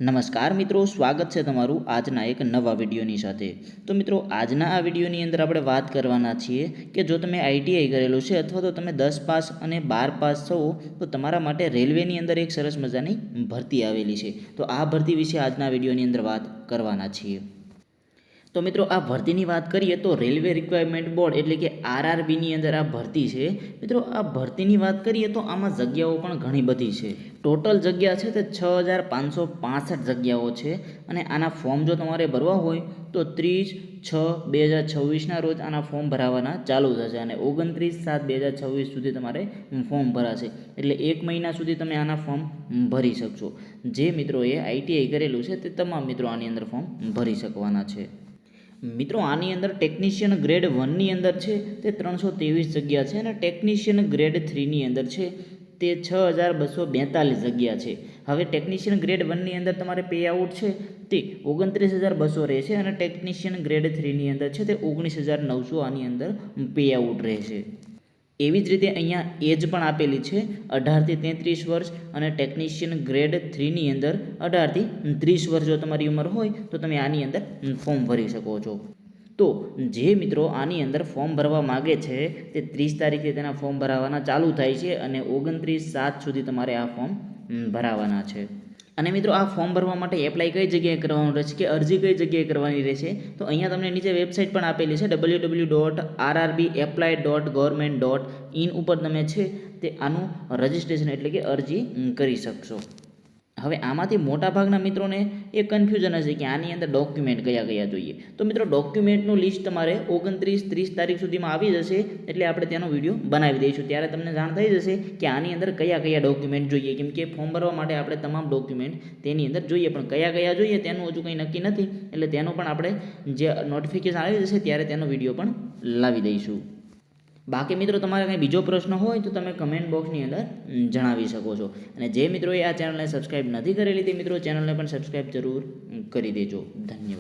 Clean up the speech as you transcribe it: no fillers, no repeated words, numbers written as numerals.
નમસ્કાર મિત્રો, સ્વાગત છે તમારું આજના એક નવા વિડીયોની સાથે. તો મિત્રો, આજના આ વિડીયોની અંદર આપણે વાત કરવાના છીએ કે જો તમે આઈટીઆઈ કરેલું છે અથવા તો તમે 10 પાસ અને 12 પાસ છો તો તમારા માટે રેલવેની અંદર એક સરસ મજાની ભરતી આવેલી છે. તો આ ભરતી વિશે આજના વિડીયોની અંદર વાત કરવાના છીએ. તો મિત્રો, આ ભરતીની વાત કરીએ તો રેલવે રિક્વાયરમેન્ટ બોર્ડ એટલે કે આરઆરબીની અંદર આ ભરતી છે. મિત્રો, આ ભરતીની વાત કરીએ તો આમાં જગ્યાઓ પણ ઘણી બધી છે. ટોટલ જગ્યા છે તે 6565 જગ્યાઓ છે અને આના ફોર્મ જો તમારે ભરવા હોય તો 30/6/2026ના રોજ આના ફોર્મ ભરાવાના ચાલુ થશે અને 29/7/2026 સુધી તમારે ફોર્મ ભરાશે. એટલે 1 મહિના સુધી તમે આના ફોર્મ ભરી શકશો. જે મિત્રોએ આઈટીઆઈ કરેલું છે તે તમામ મિત્રો આની અંદર ફોર્મ ભરી શકવાના છે. મિત્રો, આની અંદર ટેકનિશિયન ગ્રેડ 1ની અંદર છે તે 323 જગ્યા છે અને ટેકનિશિયન ગ્રેડ 3ની અંદર છે તે 6242 જગ્યા છે. હવે ટેકનિશિયન ગ્રેડ 1ની અંદર તમારે પે આઉટ છે તે 29200 રહેશે અને ટેકનિશિયન ગ્રેડ 3ની અંદર છે તે 19900 આની અંદર પે આઉટ રહેશે. એવી જ રીતે અહીંયા એજ પણ આપેલી છે 18 થી 33 વર્ષ અને ટેકનિશિયન ગ્રેડ 3ની અંદર 18 થી 30 વર્ષ જો તમારી ઉંમર હોય તો તમે આની અંદર ફોર્મ ભરી શકો છો. તો જે મિત્રો આની અંદર ફોર્મ ભરવા માગે છે તે 30 તારીખે તેના ફોર્મ ભરાવાના ચાલુ થાય છે અને 29/7 સુધી તમારે આ ફોર્મ ભરાવાના છે. અને મિત્રો, આ ફોર્મ ભરવા માટે એપ્લાય કઈ જગ્યાએ કરવાનું રહેશે કે અરજી કઈ જગ્યાએ કરવાની રહેશે તો અહીંયા તમને નીચે વેબસાઇટ પણ આપેલી છે www.rrbapply.government.in ઉપર તમે છે તે આનું રજિસ્ટ્રેશન એટલે કે અરજી કરી શકશો. હવે આમાંથી મોટાભાગના મિત્રોને એ કન્ફ્યુઝન હશે કે આની અંદર ડોક્યુમેન્ટ કયા કયા જોઈએ. તો મિત્રો, ડોક્યુમેન્ટનું લિસ્ટ તમારે 29-30 તારીખ સુધીમાં આવી જશે એટલે આપણે તેનો વિડીયો બનાવી દઈશું. ત્યારે તમને જાણ થઈ જશે કે આની અંદર કયા કયા ડોક્યુમેન્ટ જોઈએ. કેમ કે ફોર્મ ભરવા માટે આપણે તમામ ડોક્યુમેન્ટ તેની અંદર જોઈએ, પણ કયા કયા જોઈએ તેનું હજુ કંઈ નક્કી નથી. એટલે તેનું પણ આપણે જે નોટિફિકેશન આવી જશે ત્યારે તેનો વિડીયો પણ લાવી દઈશું. બાકી મિત્રો, તમારે કંઈ બીજો પ્રશ્ન હોય તો તમે કમેન્ટ બોક્સની અંદર જણાવી શકો છો. અને જે મિત્રોએ આ ચેનલને સબસ્ક્રાઈબ નથી કરેલી તે મિત્રો ચેનલને પણ સબસ્ક્રાઈબ જરૂર કરી દેજો. ધન્યવાદ.